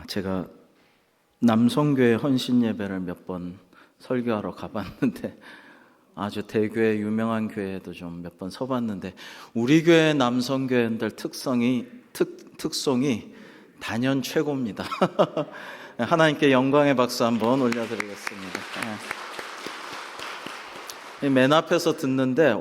제가 남성교회 헌신 예배를 몇 번 설교하러 가봤는데 아주 대교회 유명한 교회에도 좀 몇 번 서봤는데 우리 교회 남성교회들 특성이 단연 최고입니다. 하나님께 영광의 박수 한번 올려드리겠습니다. 맨 앞에서 듣는데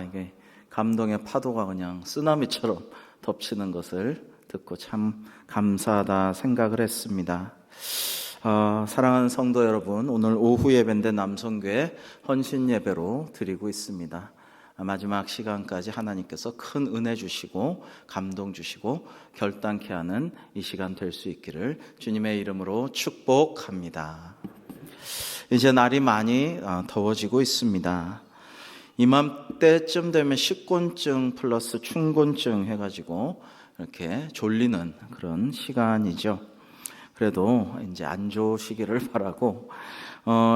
이게 감동의 파도가 그냥 쓰나미처럼 덮치는 것을 듣고 참 감사하다 생각을 했습니다. 사랑하는 성도 여러분, 오늘 오후 예배인데 남성교회 헌신 예배로 드리고 있습니다. 마지막 시간까지 하나님께서 큰 은혜 주시고 감동 주시고 결단케 하는 이 시간 될 수 있기를 주님의 이름으로 축복합니다. 이제 날이 많이 더워지고 있습니다. 이맘때쯤 되면 식곤증 플러스 춘곤증 해가지고 이렇게 졸리는 그런 시간이죠. 그래도 이제 안 좋으시기를 바라고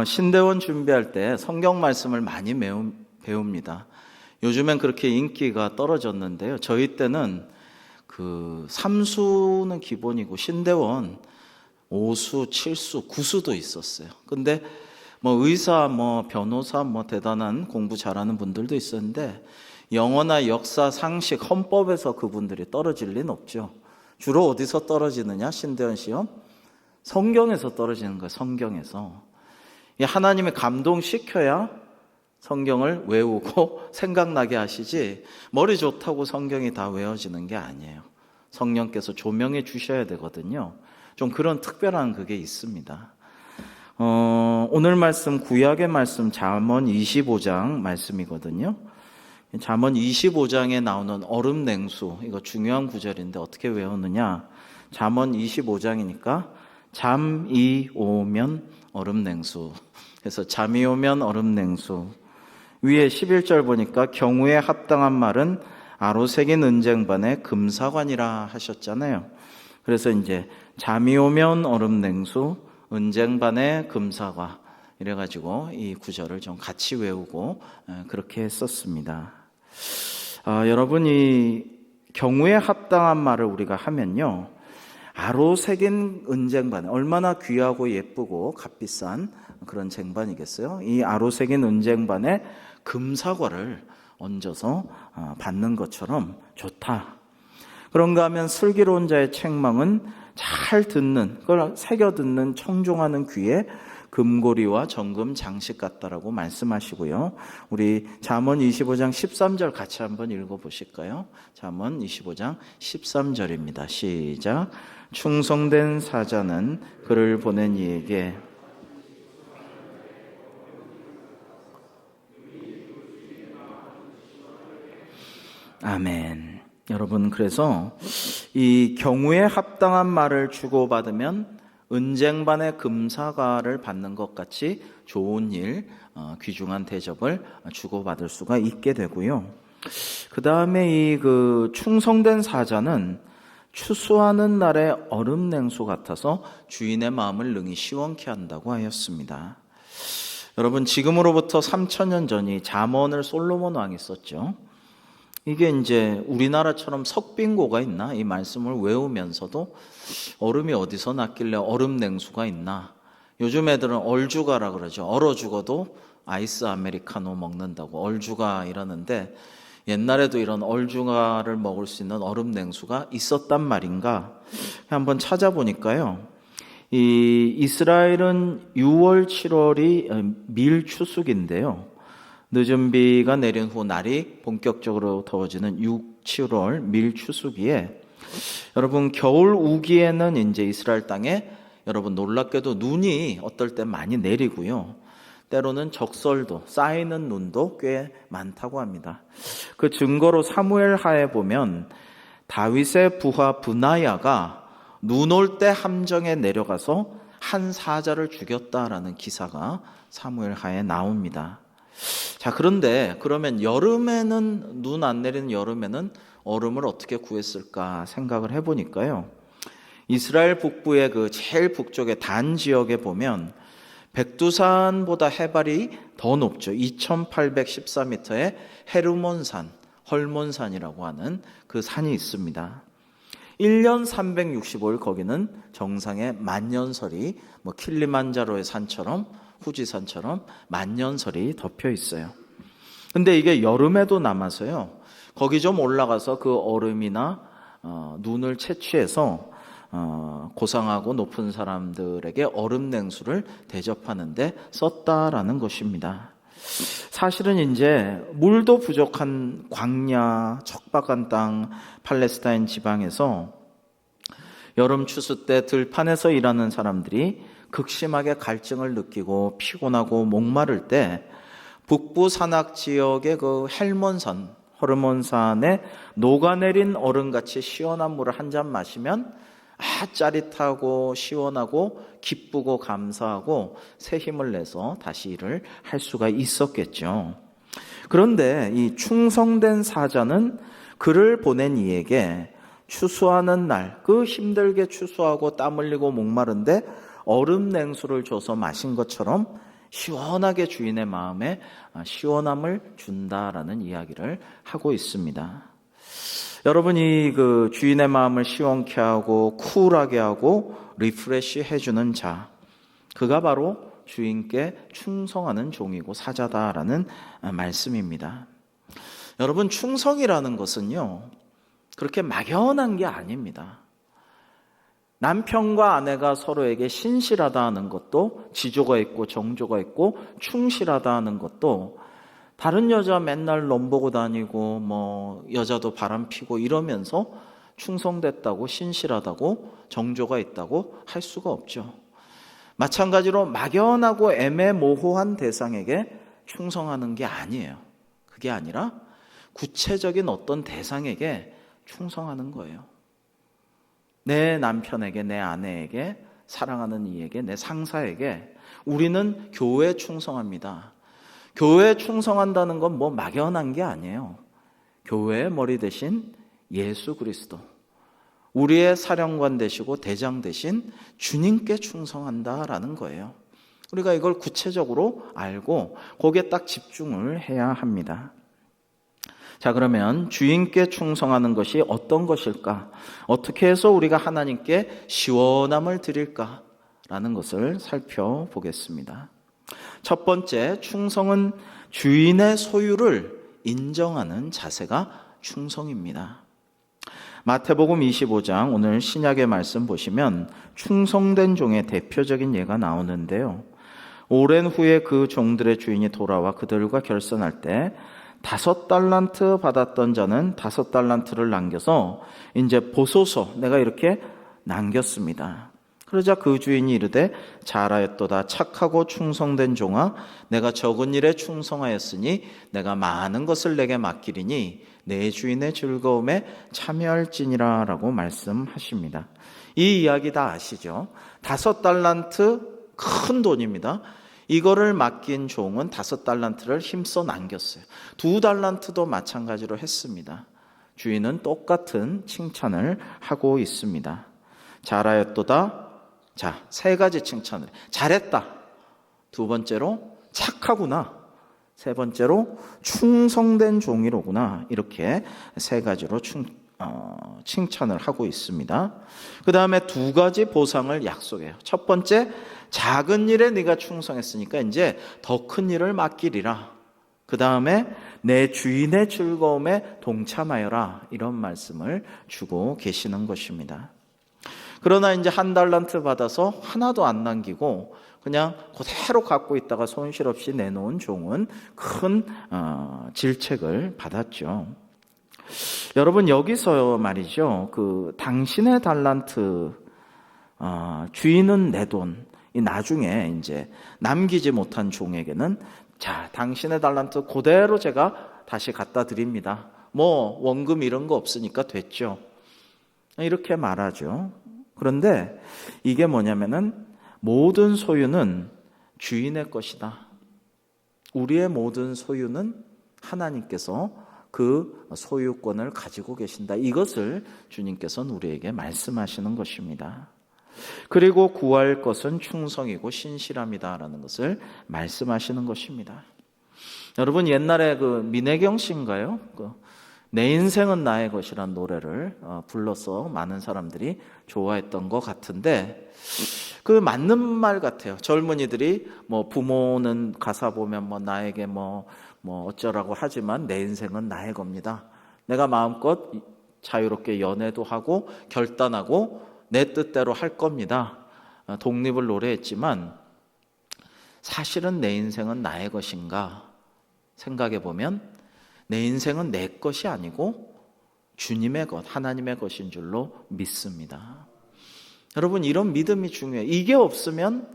신대원 준비할 때 성경 말씀을 많이 배웁니다. 요즘엔 그렇게 인기가 떨어졌는데요. 저희 때는 그 삼수는 기본이고 신대원 5수, 7수, 9수도 있었어요. 근데 의사, 변호사, 대단한 공부 잘하는 분들도 있었는데 영어나 역사, 상식, 헌법에서 그분들이 떨어질 리는 없죠. 주로 어디서 떨어지느냐? 신대원 시험? 성경에서 떨어지는 거예요. 성경에서. 하나님이 감동시켜야 성경을 외우고 생각나게 하시지 머리 좋다고 성경이 다 외워지는 게 아니에요. 성령께서 조명해 주셔야 되거든요. 좀 그런 특별한 그게 있습니다. 오늘 말씀 구약의 말씀 잠언 25장 말씀이거든요. 잠언 25장에 나오는 얼음 냉수, 이거 중요한 구절인데 어떻게 외우느냐? 잠언 25장이니까 잠이 오면 얼음 냉수. 그래서 잠이 오면 얼음 냉수. 위에 11절 보니까 경우에 합당한 말은 아로새긴 은쟁반의 금사관이라 하셨잖아요. 그래서 이제 잠이 오면 얼음 냉수, 은쟁반의 금사과 이래가지고 이 구절을 좀 같이 외우고 그렇게 했었습니다. 여러분, 이 경우에 합당한 말을 우리가 하면요, 아로새긴 은쟁반, 얼마나 귀하고 예쁘고 값비싼 그런 쟁반이겠어요. 이 아로새긴 은쟁반에 금사과를 얹어서 받는 것처럼 좋다. 그런가 하면 슬기로운 자의 책망은 잘 듣는, 그걸 새겨 듣는 청종하는 귀에 금고리와 정금 장식 같다라고 말씀하시고요. 우리 잠언 25장 13절 같이 한번 읽어보실까요? 잠언 25장 13절입니다. 시작. 충성된 사자는 그를 보낸 이에게 아멘. 여러분, 그래서 이 경우에 합당한 말을 주고받으면 은쟁반의 금사과를 받는 것 같이 좋은 일, 귀중한 대접을 주고받을 수가 있게 되고요. 그 다음에 이 충성된 사자는 추수하는 날의 얼음 냉수 같아서 주인의 마음을 능히 시원케 한다고 하였습니다. 여러분, 지금으로부터 3000년 전이 잠언을 솔로몬 왕이 썼죠. 이게 이제 우리나라처럼 석빙고가 있나? 이 말씀을 외우면서도 얼음이 어디서 났길래 얼음 냉수가 있나? 요즘 애들은 얼주가라 그러죠. 얼어 죽어도 아이스 아메리카노 먹는다고 얼주가 이러는데 옛날에도 이런 얼주가를 먹을 수 있는 얼음 냉수가 있었단 말인가? 한번 찾아보니까요. 이 이스라엘은 6월, 7월이 밀추수기인데요. 늦은 비가 내린 후 날이 본격적으로 더워지는 6, 7월 밀추수기에 여러분 겨울 우기에는 이제 이스라엘 땅에 여러분 놀랍게도 눈이 어떨 때 많이 내리고요. 때로는 적설도 쌓이는 눈도 꽤 많다고 합니다. 그 증거로 사무엘 하에 보면 다윗의 부하 브나야가 눈 올 때 함정에 내려가서 한 사자를 죽였다라는 기사가 사무엘 하에 나옵니다. 자, 그런데 그러면 여름에는 눈 안 내리는 여름에는 얼음을 어떻게 구했을까 생각을 해보니까요. 이스라엘 북부의 그 제일 북쪽의 단 지역에 보면 백두산보다 해발이 더 높죠. 2814m의 헤르몬산, 헐몬산이라고 하는 그 산이 있습니다. 1년 365일 거기는 정상의 만년설이 킬리만자로의 산처럼 후지산처럼 만년설이 덮여 있어요. 근데 이게 여름에도 남아서요. 거기 좀 올라가서 그 얼음이나 눈을 채취해서 고상하고 높은 사람들에게 얼음 냉수를 대접하는데 썼다라는 것입니다. 사실은 이제 물도 부족한 광야, 척박한 땅, 팔레스타인 지방에서 여름 추수 때 들판에서 일하는 사람들이 극심하게 갈증을 느끼고 피곤하고 목마를 때 북부 산악 지역의 그 헬몬산, 호르몬산에 녹아내린 얼음같이 시원한 물을 한 잔 마시면 짜릿하고 시원하고 기쁘고 감사하고 새 힘을 내서 다시 일을 할 수가 있었겠죠. 그런데 이 충성된 사자는 그를 보낸 이에게 추수하는 날, 그 힘들게 추수하고 땀 흘리고 목마른데 얼음 냉수를 줘서 마신 것처럼 시원하게 주인의 마음에 시원함을 준다라는 이야기를 하고 있습니다. 여러분이 그 주인의 마음을 시원케 하고 쿨하게 하고 리프레시 해주는 자, 그가 바로 주인께 충성하는 종이고 사자다라는 말씀입니다. 여러분, 충성이라는 것은요, 그렇게 막연한 게 아닙니다. 남편과 아내가 서로에게 신실하다 하는 것도, 지조가 있고 정조가 있고 충실하다 하는 것도, 다른 여자 맨날 넘보고 다니고 여자도 바람 피고 이러면서 충성됐다고, 신실하다고, 정조가 있다고 할 수가 없죠. 마찬가지로 막연하고 애매모호한 대상에게 충성하는 게 아니에요. 그게 아니라 구체적인 어떤 대상에게 충성하는 거예요. 내 남편에게, 내 아내에게, 사랑하는 이에게, 내 상사에게 우리는 교회에 충성합니다. 교회에 충성한다는 건 막연한 게 아니에요. 교회의 머리 대신 예수 그리스도, 우리의 사령관 되시고 대장 되신 주님께 충성한다라는 거예요. 우리가 이걸 구체적으로 알고 거기에 딱 집중을 해야 합니다. 자, 그러면 주인께 충성하는 것이 어떤 것일까? 어떻게 해서 우리가 하나님께 시원함을 드릴까라는 것을 살펴보겠습니다. 첫 번째, 충성은 주인의 소유를 인정하는 자세가 충성입니다. 마태복음 25장, 오늘 신약의 말씀 보시면 충성된 종의 대표적인 예가 나오는데요. 오랜 후에 그 종들의 주인이 돌아와 그들과 결선할 때 5달란트 받았던 자는 5달란트를 남겨서 이제 보소서, 내가 이렇게 남겼습니다. 그러자 그 주인이 이르되 잘하였도다 착하고 충성된 종아, 내가 적은 일에 충성하였으니 내가 많은 것을 내게 맡기리니 내 주인의 즐거움에 참여할지니라 라고 말씀하십니다. 이 이야기 다 아시죠? 5달란트 큰 돈입니다. 이거를 맡긴 종은 5달란트를 힘써 남겼어요. 2달란트도 마찬가지로 했습니다. 주인은 똑같은 칭찬을 하고 있습니다. 잘하였도다. 자, 3가지 칭찬을. 잘했다. 2번째로 착하구나. 3번째로 충성된 종이로구나. 이렇게 3가지로 칭찬을 하고 있습니다. 그 다음에 2가지 보상을 약속해요. 첫 번째, 작은 일에 네가 충성했으니까 이제 더 큰 일을 맡기리라. 그 다음에 내 주인의 즐거움에 동참하여라. 이런 말씀을 주고 계시는 것입니다. 그러나 이제 1달란트 받아서 하나도 안 남기고 그냥 그대로 갖고 있다가 손실 없이 내놓은 종은 큰 질책을 받았죠. 여러분, 여기서 말이죠, 그 당신의 달란트, 주인은 내 돈, 나중에 이제 남기지 못한 종에게는 자, 당신의 달란트 그대로 제가 다시 갖다 드립니다. 원금 이런 거 없으니까 됐죠. 이렇게 말하죠. 그런데 이게 뭐냐면은 모든 소유는 주인의 것이다. 우리의 모든 소유는 하나님께서 그 소유권을 가지고 계신다. 이것을 주님께서는 우리에게 말씀하시는 것입니다. 그리고 구할 것은 충성이고 신실함이다라는 것을 말씀하시는 것입니다. 여러분, 옛날에 그 민혜경 씨인가요? 내 인생은 나의 것이란 노래를 불러서 많은 사람들이 좋아했던 것 같은데, 그 맞는 말 같아요. 젊은이들이 뭐 부모는 가사 보면 뭐 나에게 뭐 어쩌라고 하지만 내 인생은 나의 겁니다. 내가 마음껏 자유롭게 연애도 하고 결단하고 내 뜻대로 할 겁니다. 독립을 노래했지만 사실은 내 인생은 나의 것인가 생각해 보면 내 인생은 내 것이 아니고 주님의 것, 하나님의 것인 줄로 믿습니다. 여러분, 이런 믿음이 중요해요. 이게 없으면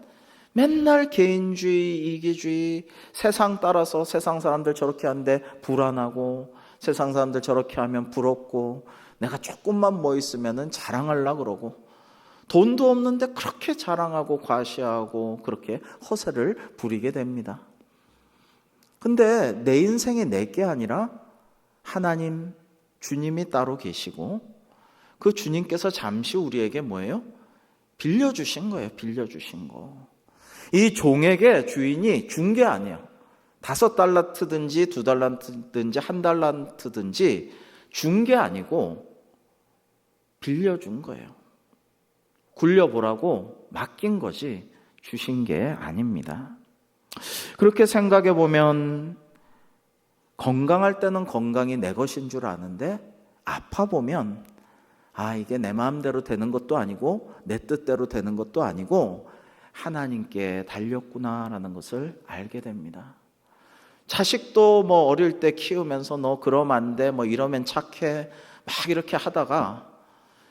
맨날 개인주의, 이기주의, 세상 따라서 세상 사람들 저렇게 하는데 불안하고, 세상 사람들 저렇게 하면 부럽고, 내가 조금만 뭐 있으면 자랑하려고 그러고, 돈도 없는데 그렇게 자랑하고 과시하고 그렇게 허세를 부리게 됩니다. 근데 내 인생이 내게 아니라 하나님, 주님이 따로 계시고, 그 주님께서 잠시 우리에게 뭐예요? 빌려주신 거예요. 빌려주신 거. 이 종에게 주인이 준 게 아니에요. 5달란트든지 2달란트든지 1달란트든지 준 게 아니고 빌려준 거예요. 굴려보라고 맡긴 거지 주신 게 아닙니다. 그렇게 생각해 보면 건강할 때는 건강이 내 것인 줄 아는데 아파 보면 이게 내 마음대로 되는 것도 아니고 내 뜻대로 되는 것도 아니고 하나님께 달렸구나라는 것을 알게 됩니다. 자식도 뭐 어릴 때 키우면서 너 그러면 안 돼, 뭐 이러면 착해, 막 이렇게 하다가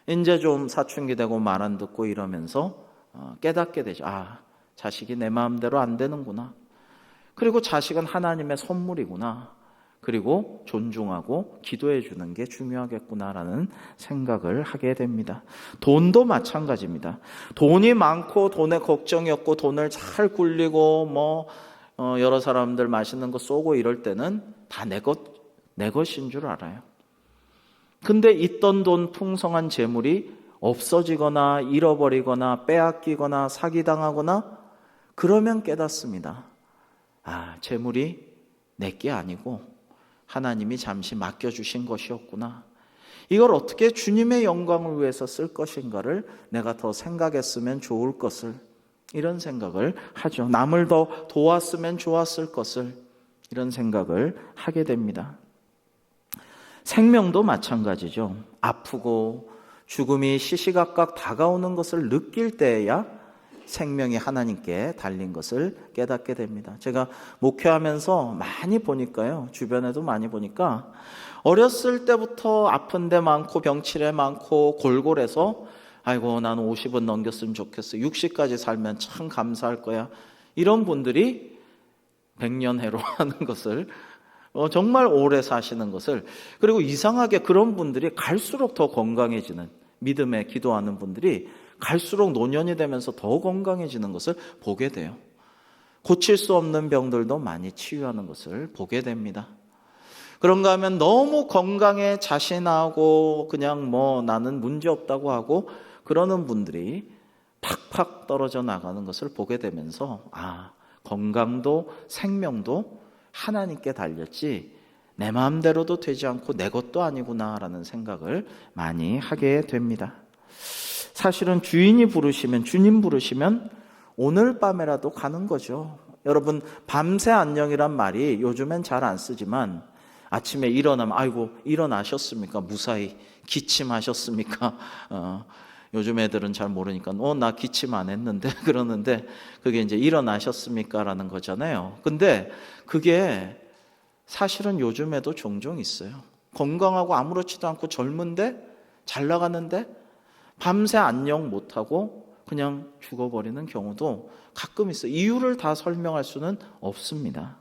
이제 좀 사춘기 되고 말 안 듣고 이러면서 깨닫게 되죠. 자식이 내 마음대로 안 되는구나. 그리고 자식은 하나님의 선물이구나. 그리고 존중하고 기도해 주는 게 중요하겠구나라는 생각을 하게 됩니다. 돈도 마찬가지입니다. 돈이 많고 돈에 걱정이 없고 돈을 잘 굴리고 여러 사람들 맛있는 거 쏘고 이럴 때는 다 내 것인 줄 알아요. 근데 있던 돈, 풍성한 재물이 없어지거나 잃어버리거나 빼앗기거나 사기당하거나 그러면 깨닫습니다. 재물이 내게 아니고 하나님이 잠시 맡겨주신 것이었구나. 이걸 어떻게 주님의 영광을 위해서 쓸 것인가를 내가 더 생각했으면 좋을 것을, 이런 생각을 하죠. 남을 더 도왔으면 좋았을 것을, 이런 생각을 하게 됩니다. 생명도 마찬가지죠. 아프고 죽음이 시시각각 다가오는 것을 느낄 때야 생명이 하나님께 달린 것을 깨닫게 됩니다. 제가 목회하면서 많이 보니까요, 주변에도 많이 보니까 어렸을 때부터 아픈 데 많고 병치레 많고 골골해서 아이고 나는 50은 넘겼으면 좋겠어, 60까지 살면 참 감사할 거야, 이런 분들이 백년해로 하는 것을, 정말 오래 사시는 것을, 그리고 이상하게 그런 분들이 갈수록 더 건강해지는, 믿음에 기도하는 분들이 갈수록 노년이 되면서 더 건강해지는 것을 보게 돼요. 고칠 수 없는 병들도 많이 치유하는 것을 보게 됩니다. 그런가 하면 너무 건강에 자신하고 그냥 나는 문제없다고 하고 그러는 분들이 팍팍 떨어져 나가는 것을 보게 되면서 건강도 생명도 하나님께 달렸지 내 마음대로도 되지 않고 내 것도 아니구나라는 생각을 많이 하게 됩니다. 사실은 주인이 부르시면, 주님 부르시면 오늘 밤에라도 가는 거죠. 여러분, 밤새 안녕이란 말이 요즘엔 잘 안 쓰지만 아침에 일어나면 아이고 일어나셨습니까? 무사히 기침하셨습니까? 요즘 애들은 잘 모르니까 나 기침 안 했는데 그러는데 그게 이제 일어나셨습니까? 라는 거잖아요. 근데 그게 사실은 요즘에도 종종 있어요. 건강하고 아무렇지도 않고 젊은데 잘 나가는데 밤새 안녕 못하고 그냥 죽어버리는 경우도 가끔 있어요. 이유를 다 설명할 수는 없습니다.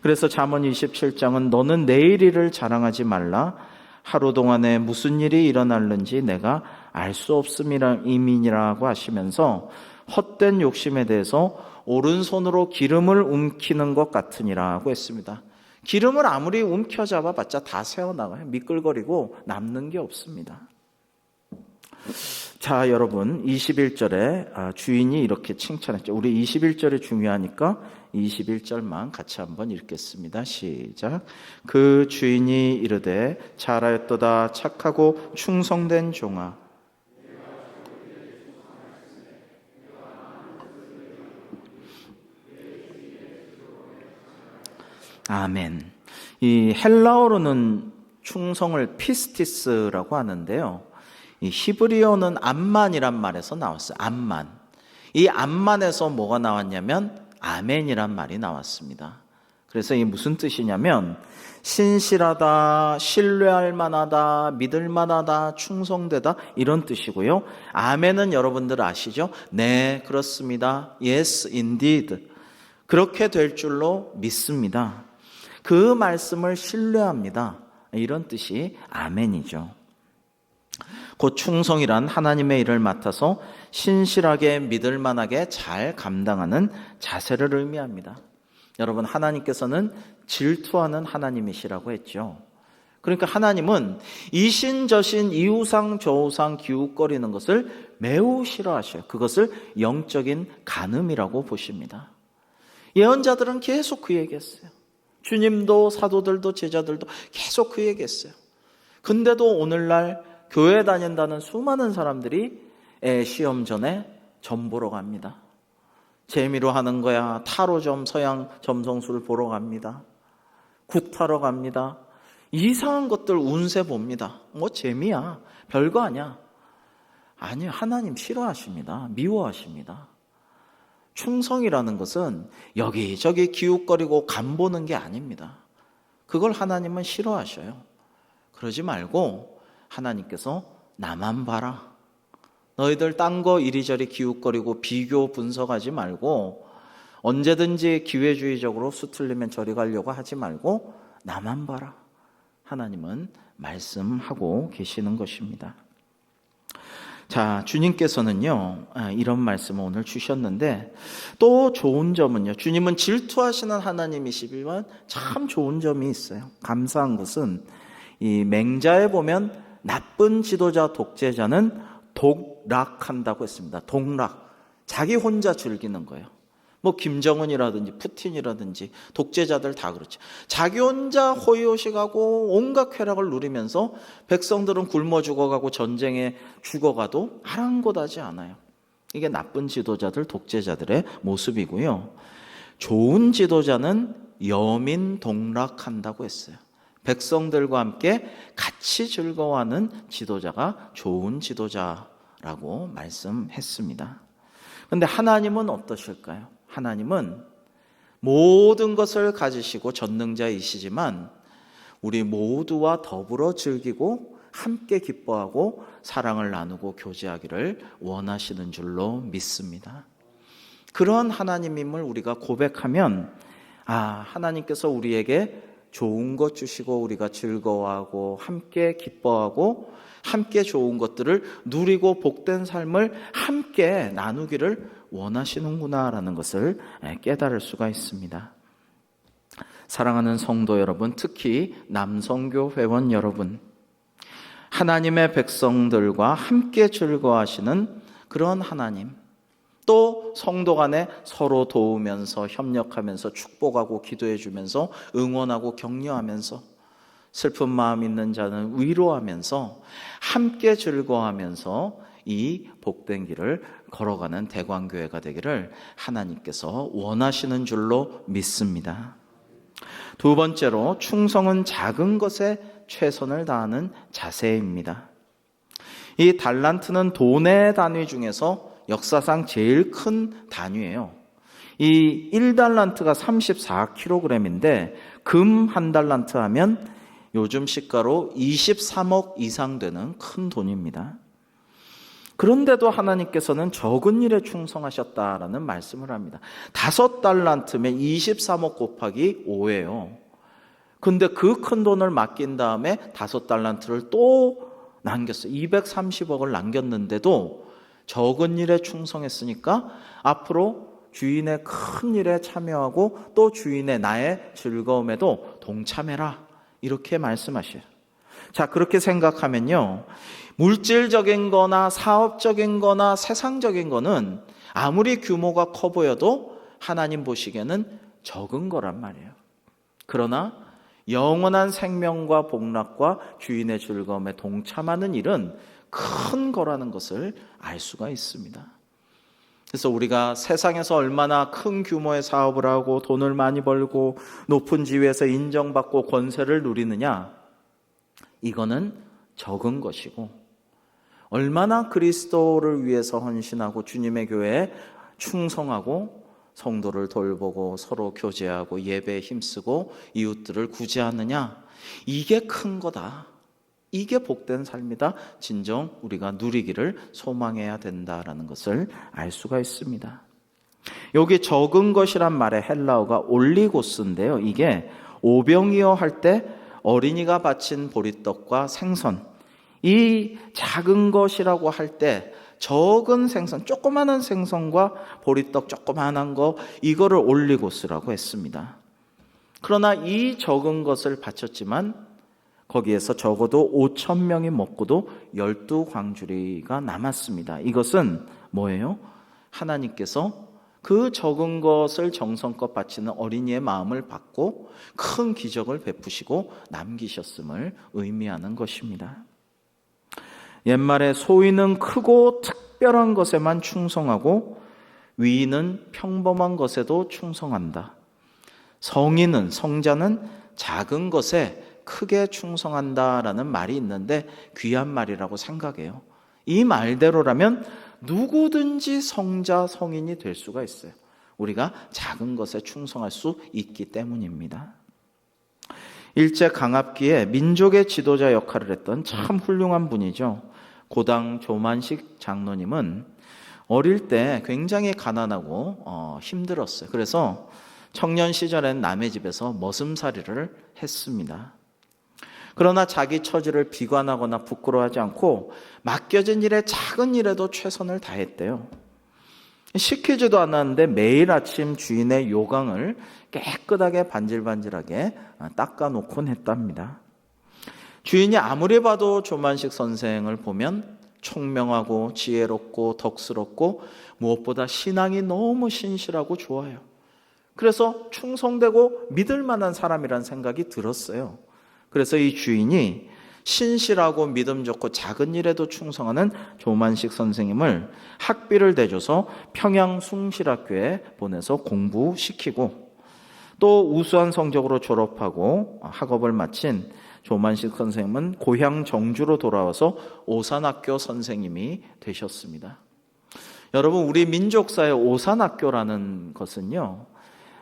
그래서 잠언 27장은 너는 내일 일을 자랑하지 말라. 하루 동안에 무슨 일이 일어날는지 내가 알 수 없음이니라고 하시면서 헛된 욕심에 대해서 오른손으로 기름을 움키는 것 같으니라고 했습니다. 기름을 아무리 움켜잡아봤자 다 새어나가요. 미끌거리고 남는 게 없습니다. 자, 여러분 21절에 주인이 이렇게 칭찬했죠. 우리 21절이 중요하니까 21절만 같이 한번 읽겠습니다. 시작. 그 주인이 이르되 잘하였도다 착하고 충성된 종아. 아멘. 이 헬라어로는 충성을 피스티스라고 하는데요. 이 히브리어는 암만이란 말에서 나왔어요. 암만. 이 암만에서 뭐가 나왔냐면 아멘이란 말이 나왔습니다. 그래서 이게 무슨 뜻이냐면 신실하다, 신뢰할 만하다, 믿을 만하다, 충성되다 이런 뜻이고요. 아멘은 여러분들 아시죠? 네, 그렇습니다. Yes, indeed. 그렇게 될 줄로 믿습니다. 그 말씀을 신뢰합니다. 이런 뜻이 아멘이죠. 곧 충성이란 하나님의 일을 맡아서 신실하게 믿을 만하게 잘 감당하는 자세를 의미합니다. 여러분, 하나님께서는 질투하는 하나님이시라고 했죠. 그러니까 하나님은 이신 저신 이우상 저우상 기웃거리는 것을 매우 싫어하셔요. 그것을 영적인 간음이라고 보십니다. 예언자들은 계속 그 얘기했어요. 주님도 사도들도 제자들도 계속 그 얘기했어요. 근데도 오늘날 교회 다닌다는 수많은 사람들이 시험 전에 점 보러 갑니다. 재미로 하는 거야. 타로점, 서양 점성술 보러 갑니다. 굿타러 갑니다. 이상한 것들 운세 봅니다. 뭐 재미야. 별거 아니야. 아니요. 하나님 싫어하십니다. 미워하십니다. 충성이라는 것은 여기저기 기웃거리고 간 보는 게 아닙니다. 그걸 하나님은 싫어하셔요. 그러지 말고 하나님께서 나만 봐라. 너희들 딴 거 이리저리 기웃거리고 비교 분석하지 말고 언제든지 기회주의적으로 수틀리면 저리 가려고 하지 말고 나만 봐라. 하나님은 말씀하고 계시는 것입니다. 자, 주님께서는요 이런 말씀을 오늘 주셨는데 또 좋은 점은요, 주님은 질투하시는 하나님이시지만 참 좋은 점이 있어요. 감사한 것은 이 맹자에 보면 나쁜 지도자 독재자는 독락한다고 했습니다. 독락. 자기 혼자 즐기는 거예요. 뭐 김정은이라든지 푸틴이라든지 독재자들 다 그렇죠. 자기 혼자 호의호식하고 온갖 쾌락을 누리면서 백성들은 굶어 죽어가고 전쟁에 죽어가도 아랑곳하지 않아요. 이게 나쁜 지도자들 독재자들의 모습이고요. 좋은 지도자는 여민동락한다고 했어요. 백성들과 함께 같이 즐거워하는 지도자가 좋은 지도자라고 말씀했습니다. 그런데 하나님은 어떠실까요? 하나님은 모든 것을 가지시고 전능자이시지만 우리 모두와 더불어 즐기고 함께 기뻐하고 사랑을 나누고 교제하기를 원하시는 줄로 믿습니다. 그런 하나님임을 우리가 고백하면 하나님께서 우리에게 좋은 것 주시고 우리가 즐거워하고 함께 기뻐하고 함께 좋은 것들을 누리고 복된 삶을 함께 나누기를 원하시는구나라는 것을 깨달을 수가 있습니다. 사랑하는 성도 여러분, 특히 남성교 회원 여러분, 하나님의 백성들과 함께 즐거워하시는 그런 하나님, 또 성도 간에 서로 도우면서 협력하면서 축복하고 기도해주면서 응원하고 격려하면서 슬픈 마음 있는 자는 위로하면서 함께 즐거워하면서 이 복된 길을 걸어가는 대광교회가 되기를 하나님께서 원하시는 줄로 믿습니다. 두 번째로, 충성은 작은 것에 최선을 다하는 자세입니다. 이 달란트는 돈의 단위 중에서 역사상 제일 큰 단위예요. 이 1달란트가 34kg인데 금 한 달란트 하면 요즘 시가로 23억 이상 되는 큰 돈입니다. 그런데도 하나님께서는 적은 일에 충성하셨다라는 말씀을 합니다. 5달란트면 23억 곱하기 5예요. 근데 그 큰 돈을 맡긴 다음에 5달란트를 또 남겼어요. 230억을 남겼는데도 적은 일에 충성했으니까 앞으로 주인의 큰 일에 참여하고 또 주인의 나의 즐거움에도 동참해라, 이렇게 말씀하셔요. 자, 그렇게 생각하면요, 물질적인 거나 사업적인 거나 세상적인 거는 아무리 규모가 커 보여도 하나님 보시기에는 적은 거란 말이에요. 그러나 영원한 생명과 복락과 주인의 즐거움에 동참하는 일은 큰 거라는 것을 알 수가 있습니다. 그래서 우리가 세상에서 얼마나 큰 규모의 사업을 하고 돈을 많이 벌고 높은 지위에서 인정받고 권세를 누리느냐, 이거는 적은 것이고, 얼마나 그리스도를 위해서 헌신하고 주님의 교회에 충성하고 성도를 돌보고 서로 교제하고 예배에 힘쓰고 이웃들을 구제하느냐, 이게 큰 거다. 이게 복된 삶이다. 진정 우리가 누리기를 소망해야 된다라는 것을 알 수가 있습니다. 여기 적은 것이란 말의 헬라어가 올리고스인데요. 이게 오병이어 할 때 어린이가 바친 보리떡과 생선, 이 작은 것이라고 할 때 적은 생선, 조그마한 생선과 보리떡 조그마한 거, 이거를 올리고스라고 했습니다. 그러나 이 적은 것을 바쳤지만 거기에서 적어도 5,000명이 먹고도 12광주리가 남았습니다. 이것은 뭐예요? 하나님께서 그 적은 것을 정성껏 바치는 어린이의 마음을 받고 큰 기적을 베푸시고 남기셨음을 의미하는 것입니다. 옛말에 소인은 크고 특별한 것에만 충성하고 위인은 평범한 것에도 충성한다. 성인은, 성자는 작은 것에 크게 충성한다라는 말이 있는데 귀한 말이라고 생각해요. 이 말대로라면 누구든지 성자, 성인이 될 수가 있어요. 우리가 작은 것에 충성할 수 있기 때문입니다. 일제 강압기에 민족의 지도자 역할을 했던 참 훌륭한 분이죠. 고당 조만식 장로님은 어릴 때 굉장히 가난하고 힘들었어요. 그래서 청년 시절엔 남의 집에서 머슴살이를 했습니다. 그러나 자기 처지를 비관하거나 부끄러워하지 않고 맡겨진 일에 작은 일에도 최선을 다했대요. 시키지도 않았는데 매일 아침 주인의 요강을 깨끗하게 반질반질하게 닦아놓곤 했답니다. 주인이 아무리 봐도 조만식 선생을 보면 총명하고 지혜롭고 덕스럽고 무엇보다 신앙이 너무 신실하고 좋아요. 그래서 충성되고 믿을 만한 사람이라는 생각이 들었어요. 그래서 이 주인이 신실하고 믿음 좋고 작은 일에도 충성하는 조만식 선생님을 학비를 대줘서 평양 숭실학교에 보내서 공부시키고, 또 우수한 성적으로 졸업하고 학업을 마친 조만식 선생님은 고향 정주로 돌아와서 오산학교 선생님이 되셨습니다. 여러분, 우리 민족사의 오산학교라는 것은요,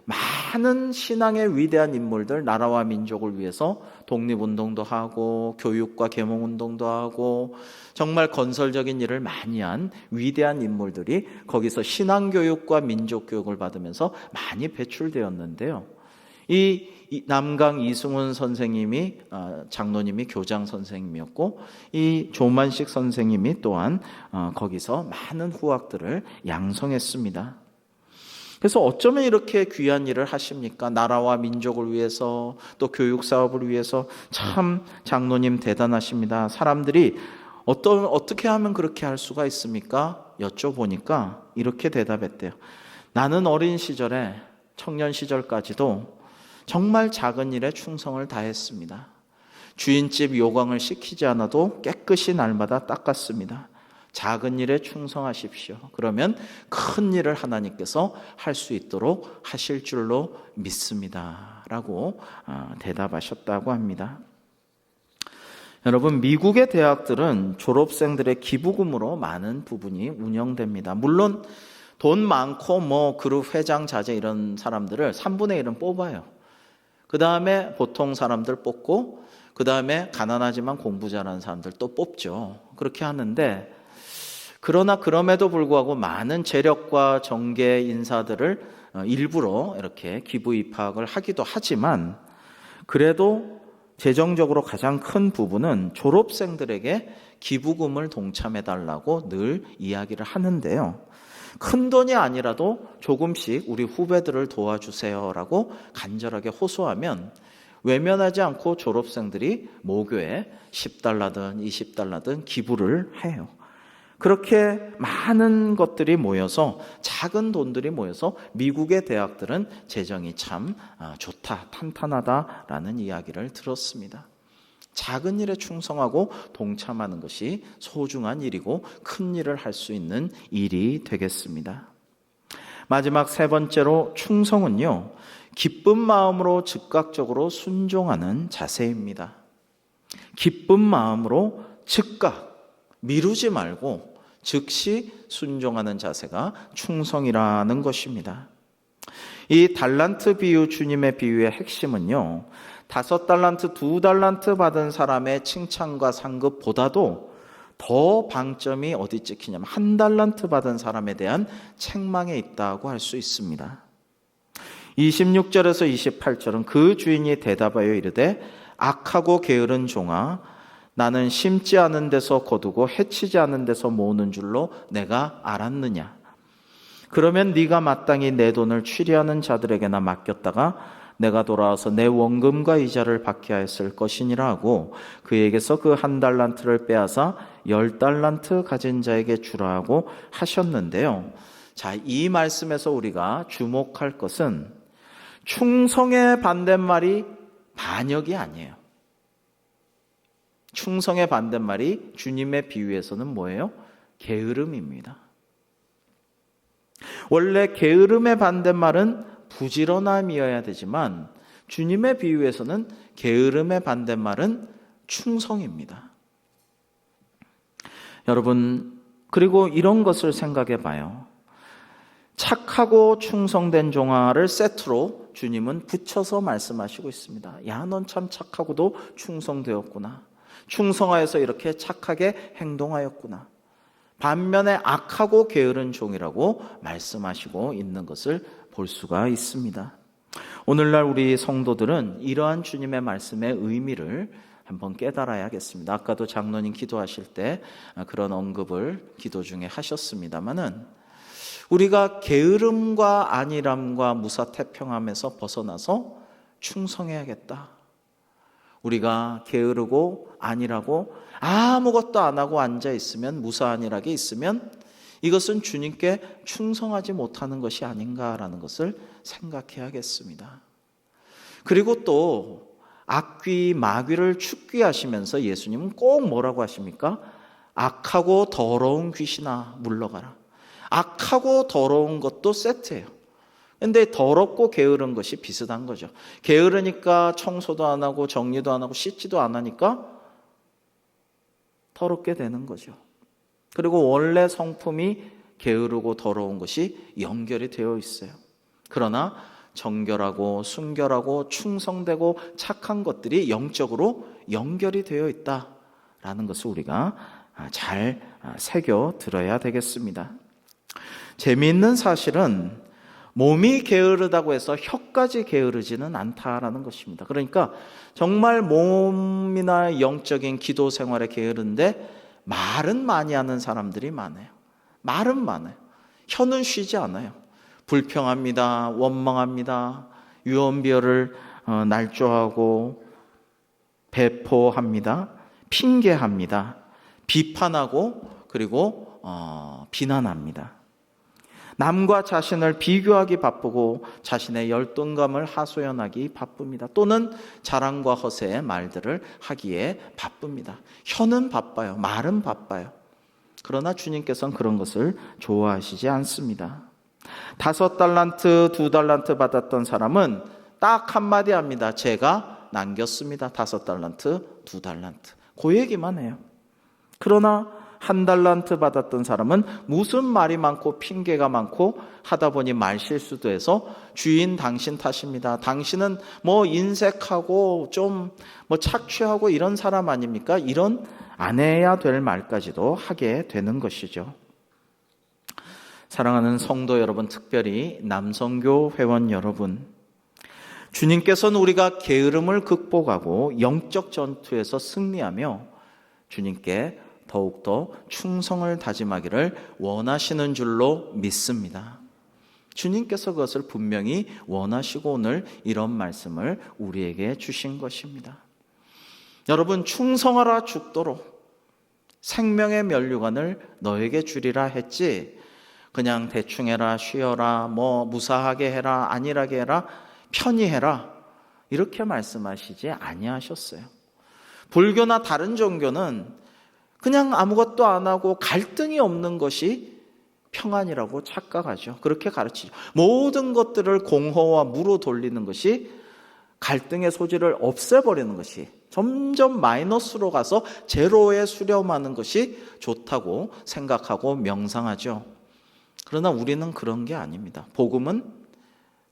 많은 신앙의 위대한 인물들, 나라와 민족을 위해서 독립운동도 하고 교육과 계몽운동도 하고 정말 건설적인 일을 많이 한 위대한 인물들이 거기서 신앙교육과 민족교육을 받으면서 많이 배출되었는데요. 이 남강 이승훈 선생님이 장로님이 교장 선생님이었고, 이 조만식 선생님이 또한 거기서 많은 후학들을 양성했습니다. 그래서 어쩌면 이렇게 귀한 일을 하십니까? 나라와 민족을 위해서, 또 교육 사업을 위해서. 참 장로님 대단하십니다. 사람들이 어떻게 하면 그렇게 할 수가 있습니까? 여쭤보니까 이렇게 대답했대요. 나는 어린 시절에, 청년 시절까지도 정말 작은 일에 충성을 다했습니다. 주인집 요강을 시키지 않아도 깨끗이 날마다 닦았습니다. 작은 일에 충성하십시오. 그러면 큰 일을 하나님께서 할 수 있도록 하실 줄로 믿습니다. 라고 대답하셨다고 합니다. 여러분, 미국의 대학들은 졸업생들의 기부금으로 많은 부분이 운영됩니다. 물론 돈 많고 그룹 회장 자제 이런 사람들을 3분의 1은 뽑아요. 그 다음에 보통 사람들 뽑고, 그 다음에 가난하지만 공부 잘하는 사람들 또 뽑죠. 그렇게 하는데, 그러나 그럼에도 불구하고 많은 재력과 정계 인사들을 일부러 이렇게 기부 입학을 하기도 하지만, 그래도 재정적으로 가장 큰 부분은 졸업생들에게 기부금을 동참해달라고 늘 이야기를 하는데요. 큰 돈이 아니라도 조금씩 우리 후배들을 도와주세요라고 간절하게 호소하면 외면하지 않고 졸업생들이 모교에 10달러든 20달러든 기부를 해요. 그렇게 많은 것들이 모여서, 작은 돈들이 모여서 미국의 대학들은 재정이 참 좋다, 탄탄하다라는 이야기를 들었습니다. 작은 일에 충성하고 동참하는 것이 소중한 일이고 큰 일을 할 수 있는 일이 되겠습니다. 마지막 세 번째로, 충성은요, 기쁜 마음으로 즉각적으로 순종하는 자세입니다. 기쁜 마음으로 즉각, 미루지 말고 즉시 순종하는 자세가 충성이라는 것입니다. 이 달란트 비유, 주님의 비유의 핵심은요, 5달란트, 2달란트 받은 사람의 칭찬과 상급보다도 더 방점이 어디 찍히냐면 1달란트 받은 사람에 대한 책망에 있다고 할 수 있습니다. 26절에서 28절은 그 주인이 대답하여 이르되 악하고 게으른 종아, 나는 심지 않은 데서 거두고 해치지 않은 데서 모으는 줄로 내가 알았느냐. 그러면 네가 마땅히 내 돈을 취리하는 자들에게나 맡겼다가 내가 돌아와서 내 원금과 이자를 받게 하였을 것이니라 하고 그에게서 그 1달란트를 빼앗아 10달란트 가진 자에게 주라 하고 하셨는데요. 자, 이 말씀에서 우리가 주목할 것은 충성의 반대말이 반역이 아니에요. 충성의 반대말이 주님의 비유에서는 뭐예요? 게으름입니다. 원래 게으름의 반대말은 부지런함이어야 되지만 주님의 비유에서는 게으름의 반대말은 충성입니다. 여러분, 그리고 이런 것을 생각해 봐요. 착하고 충성된 종아를 세트로 주님은 붙여서 말씀하시고 있습니다. 야, 넌 참 착하고도 충성되었구나. 충성하여서 이렇게 착하게 행동하였구나. 반면에 악하고 게으른 종이라고 말씀하시고 있는 것을 볼 수가 있습니다. 오늘날 우리 성도들은 이러한 주님의 말씀의 의미를 한번 깨달아야겠습니다. 아까도 장로님 기도하실 때 그런 언급을 기도 중에 하셨습니다마는 우리가 게으름과 안일함과 무사태평함에서 벗어나서 충성해야겠다. 우리가 게으르고 안일하고 아무것도 안 하고 앉아 있으면, 무사안일하게 있으면 이것은 주님께 충성하지 못하는 것이 아닌가라는 것을 생각해야겠습니다. 그리고 또 악귀, 마귀를 축귀하시면서 예수님은 꼭 뭐라고 하십니까? 악하고 더러운 귀신아 물러가라. 악하고 더러운 것도 세트예요. 근데 더럽고 게으른 것이 비슷한 거죠. 게으르니까 청소도 안 하고 정리도 안 하고 씻지도 안 하니까 더럽게 되는 거죠. 그리고 원래 성품이 게으르고 더러운 것이 연결이 되어 있어요. 그러나 정결하고 순결하고 충성되고 착한 것들이 영적으로 연결이 되어 있다라는 것을 우리가 잘 새겨 들어야 되겠습니다. 재미있는 사실은 몸이 게으르다고 해서 혀까지 게으르지는 않다라는 것입니다. 그러니까 정말 몸이나 영적인 기도 생활에 게으른데 말은 많이 하는 사람들이 많아요. 말은 많아요. 혀는 쉬지 않아요. 불평합니다. 원망합니다. 유언비어를 날조하고 배포합니다. 핑계합니다. 비판하고 그리고 비난합니다. 남과 자신을 비교하기 바쁘고 자신의 열등감을 하소연하기 바쁩니다. 또는 자랑과 허세의 말들을 하기에 바쁩니다. 혀는 바빠요. 말은 바빠요. 그러나 주님께서는 그런 것을 좋아하시지 않습니다. 5달란트, 2달란트 받았던 사람은 딱 한마디 합니다. 제가 남겼습니다. 5달란트, 2달란트. 그 얘기만 해요. 그러나 1달란트 받았던 사람은 무슨 말이 많고 핑계가 많고 하다 보니 말실수도 해서 주인 당신 탓입니다. 당신은 뭐 인색하고 좀 뭐 착취하고 이런 사람 아닙니까? 이런 안 해야 될 말까지도 하게 되는 것이죠. 사랑하는 성도 여러분, 특별히 남성교 회원 여러분, 주님께서는 우리가 게으름을 극복하고 영적 전투에서 승리하며 주님께 더욱더 충성을 다짐하기를 원하시는 줄로 믿습니다. 주님께서 그것을 분명히 원하시고 오늘 이런 말씀을 우리에게 주신 것입니다. 여러분, 충성하라 죽도록 생명의 면류관을 너에게 주리라 했지, 그냥 대충 해라, 쉬어라, 무사하게 해라, 안일하게 해라, 편히 해라, 이렇게 말씀하시지 아니하셨어요. 불교나 다른 종교는 그냥 아무것도 안 하고 갈등이 없는 것이 평안이라고 착각하죠. 그렇게 가르치죠. 모든 것들을 공허와 무로 돌리는 것이, 갈등의 소지를 없애버리는 것이, 점점 마이너스로 가서 제로에 수렴하는 것이 좋다고 생각하고 명상하죠. 그러나 우리는 그런 게 아닙니다. 복음은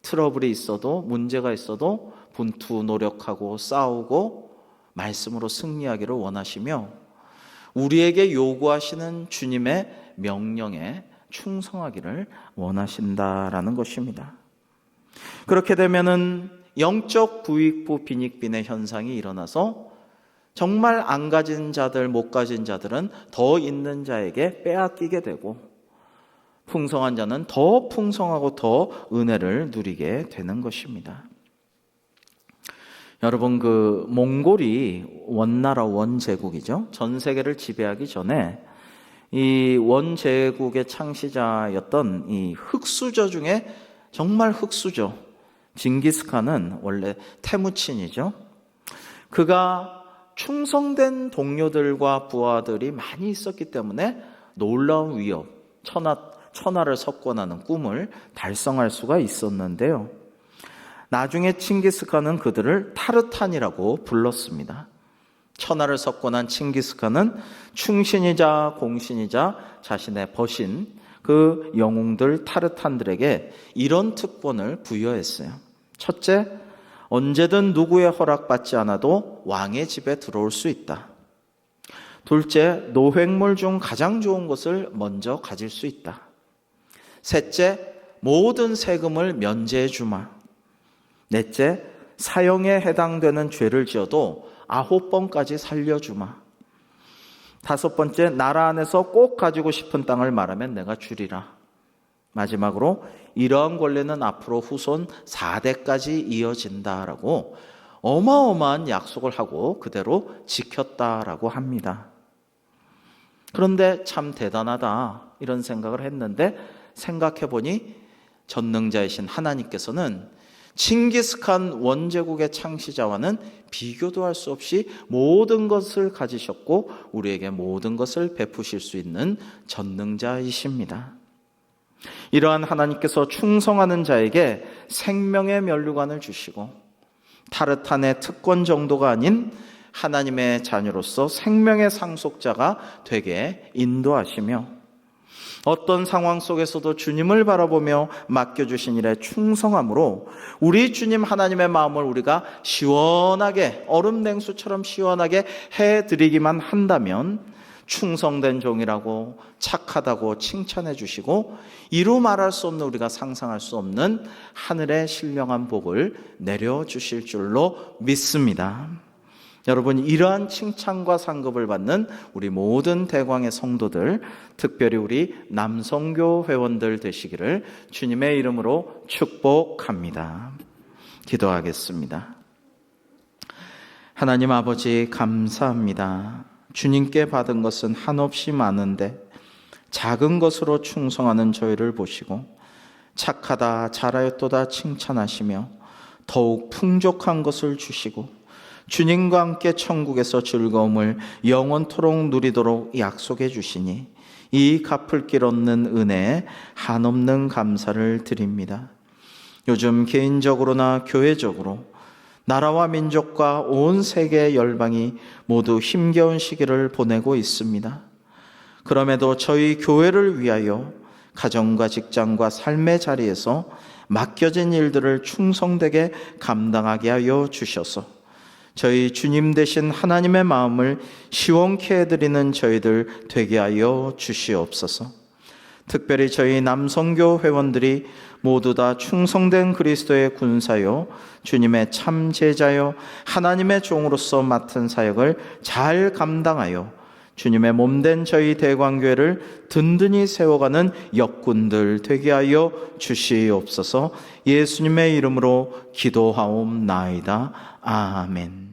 트러블이 있어도, 문제가 있어도 분투 노력하고 싸우고 말씀으로 승리하기를 원하시며, 우리에게 요구하시는 주님의 명령에 충성하기를 원하신다라는 것입니다. 그렇게 되면은 영적 부익부 빈익빈의 현상이 일어나서 정말 안 가진 자들, 못 가진 자들은 더 있는 자에게 빼앗기게 되고, 풍성한 자는 더 풍성하고 더 은혜를 누리게 되는 것입니다. 여러분, 몽골이 원나라 원제국이죠. 전 세계를 지배하기 전에 이 원제국의 창시자였던 이 흑수저 중에 정말 흑수저, 징기스칸은 원래 태무친이죠. 그가 충성된 동료들과 부하들이 많이 있었기 때문에 놀라운 위협, 천하를 석권하는 꿈을 달성할 수가 있었는데요. 나중에 칭기스칸은 그들을 타르탄이라고 불렀습니다. 천하를 석권한 칭기스칸은 충신이자 공신이자 자신의 벗인 그 영웅들 타르탄들에게 이런 특권을 부여했어요. 첫째, 언제든 누구의 허락받지 않아도 왕의 집에 들어올 수 있다. 둘째, 노획물 중 가장 좋은 것을 먼저 가질 수 있다. 셋째, 모든 세금을 면제해 주마. 넷째, 사형에 해당되는 죄를 지어도 9번까지 살려주마. 다섯 번째, 나라 안에서 꼭 가지고 싶은 땅을 말하면 내가 주리라. 마지막으로 이러한 권리는 앞으로 후손 4대까지 이어진다라고 어마어마한 약속을 하고 그대로 지켰다라고 합니다. 그런데 참 대단하다 이런 생각을 했는데, 생각해보니 전능자이신 하나님께서는 칭기스칸 원제국의 창시자와는 비교도 할 수 없이 모든 것을 가지셨고 우리에게 모든 것을 베푸실 수 있는 전능자이십니다. 이러한 하나님께서 충성하는 자에게 생명의 면류관을 주시고 타르탄의 특권 정도가 아닌 하나님의 자녀로서 생명의 상속자가 되게 인도하시며, 어떤 상황 속에서도 주님을 바라보며 맡겨주신 일에 충성함으로 우리 주님 하나님의 마음을 우리가 시원하게, 얼음 냉수처럼 시원하게 해드리기만 한다면 충성된 종이라고, 착하다고 칭찬해 주시고 이루 말할 수 없는, 우리가 상상할 수 없는 하늘의 신령한 복을 내려주실 줄로 믿습니다. 여러분, 이러한 칭찬과 상급을 받는 우리 모든 대광의 성도들, 특별히 우리 남성교 회원들 되시기를 주님의 이름으로 축복합니다. 기도하겠습니다. 하나님 아버지, 감사합니다. 주님께 받은 것은 한없이 많은데 작은 것으로 충성하는 저희를 보시고 착하다, 잘하였도다 칭찬하시며 더욱 풍족한 것을 주시고 주님과 함께 천국에서 즐거움을 영원토록 누리도록 약속해 주시니 이 갚을 길 없는 은혜에 한없는 감사를 드립니다. 요즘 개인적으로나 교회적으로 나라와 민족과 온 세계의 열방이 모두 힘겨운 시기를 보내고 있습니다. 그럼에도 저희 교회를 위하여 가정과 직장과 삶의 자리에서 맡겨진 일들을 충성되게 감당하게 하여 주셔서 저희 주님 되신 하나님의 마음을 시원케 해드리는 저희들 되게 하여 주시옵소서. 특별히 저희 남성교 회원들이 모두 다 충성된 그리스도의 군사요 주님의 참 제자요 하나님의 종으로서 맡은 사역을 잘 감당하여 주님의 몸된 저희 대광교회를 든든히 세워가는 역군들 되게 하여 주시옵소서. 예수님의 이름으로 기도하옵나이다. 아멘.